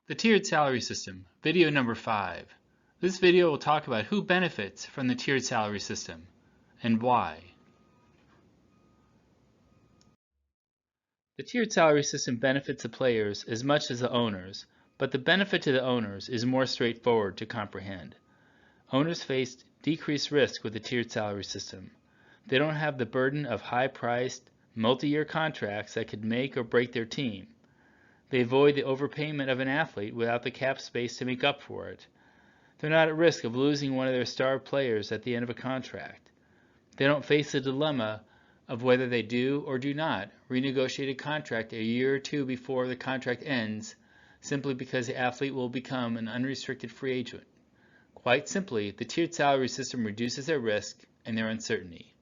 The tiered salary system, video number 5. This video will talk about who benefits from the tiered salary system and why. The tiered salary system benefits the players as much as the owners, but the benefit to the owners is more straightforward to comprehend. Owners face decreased risk with the tiered salary system. They don't have the burden of high-priced, multi-year contracts that could make or break their team. They avoid the overpayment of an athlete without the cap space to make up for it. They're not at risk of losing one of their star players at the end of a contract. They don't face the dilemma of whether they do or do not renegotiate a contract a year or two before the contract ends, simply because the athlete will become an unrestricted free agent. Quite simply, the tiered salary system reduces their risk and their uncertainty.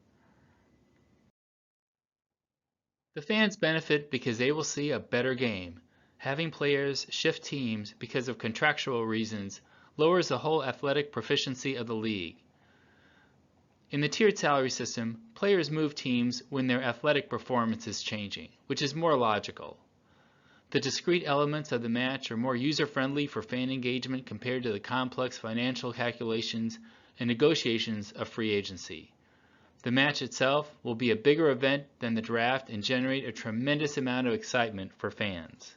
The fans benefit because they will see a better game. Having players shift teams because of contractual reasons lowers the whole athletic proficiency of the league. In the tiered salary system, players move teams when their athletic performance is changing, which is more logical. The discrete elements of the match are more user-friendly for fan engagement compared to the complex financial calculations and negotiations of free agency. The match itself will be a bigger event than the draft and generate a tremendous amount of excitement for fans.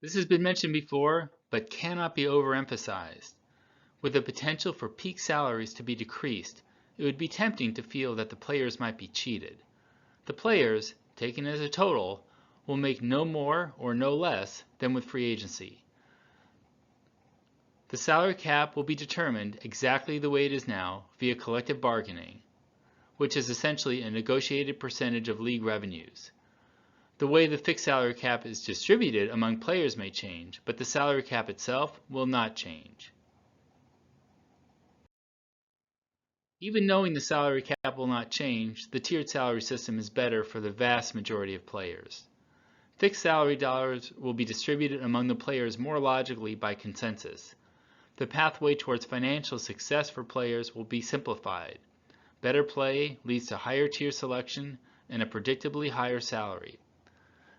This has been mentioned before, but cannot be overemphasized. With the potential for peak salaries to be decreased, it would be tempting to feel that the players might be cheated. The players, taken as a total, will make no more or no less than with free agency. The salary cap will be determined exactly the way it is now via collective bargaining, which is essentially a negotiated percentage of league revenues. The way the fixed salary cap is distributed among players may change, but the salary cap itself will not change. Even knowing the salary cap will not change, the tiered salary system is better for the vast majority of players. Fixed salary dollars will be distributed among the players more logically by consensus. The pathway towards financial success for players will be simplified. Better play leads to higher tier selection and a predictably higher salary.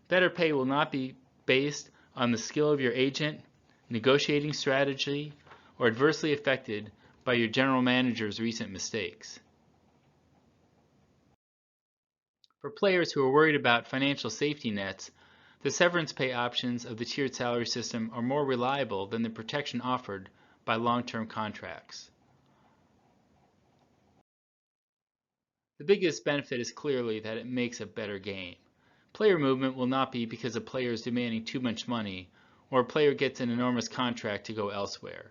Better pay will not be based on the skill of your agent, negotiating strategy, or adversely affected by your general manager's recent mistakes. For players who are worried about financial safety nets, the severance pay options of the tiered salary system are more reliable than the protection offered by long-term contracts. The biggest benefit is clearly that it makes a better game. Player movement will not be because a player is demanding too much money or a player gets an enormous contract to go elsewhere.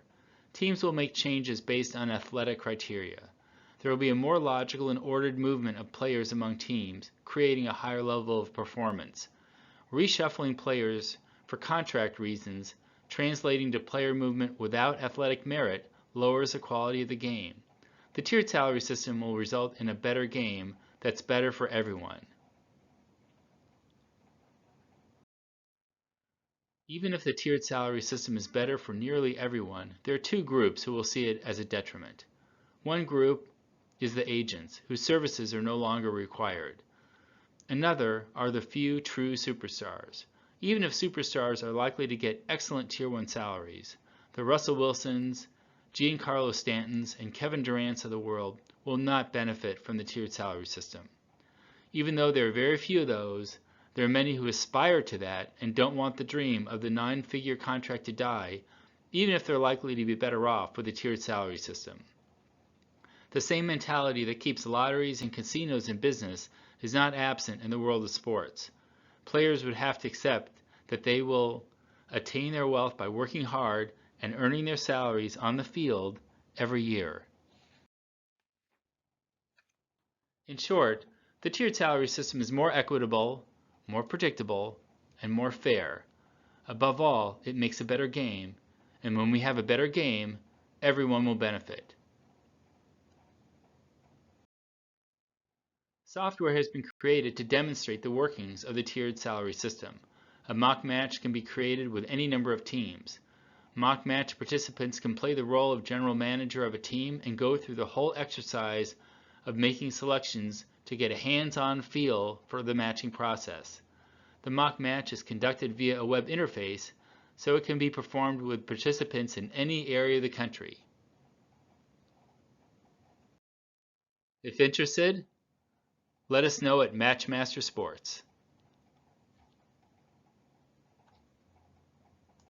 Teams will make changes based on athletic criteria. There will be a more logical and ordered movement of players among teams, creating a higher level of performance. Reshuffling players for contract reasons, translating to player movement without athletic merit, lowers the quality of the game. The tiered salary system will result in a better game that's better for everyone. Even if the tiered salary system is better for nearly everyone, there are two groups who will see it as a detriment. One group is the agents, whose services are no longer required. Another are the few true superstars. Even if superstars are likely to get excellent Tier 1 salaries, the Russell Wilsons, Giancarlo Stantons, and Kevin Durant's of the world will not benefit from the tiered salary system. Even though there are very few of those, there are many who aspire to that and don't want the dream of the 9-figure contract to die, even if they're likely to be better off with the tiered salary system. The same mentality that keeps lotteries and casinos in business is not absent in the world of sports. Players would have to accept that they will attain their wealth by working hard and earning their salaries on the field every year. In short, the tiered salary system is more equitable, more predictable, and more fair. Above all, it makes a better game, and when we have a better game, everyone will benefit. Software has been created to demonstrate the workings of the tiered salary system. A mock match can be created with any number of teams. Mock match participants can play the role of general manager of a team and go through the whole exercise of making selections to get a hands-on feel for the matching process. The mock match is conducted via a web interface, so it can be performed with participants in any area of the country. If interested, let us know at Matchmaster Sports.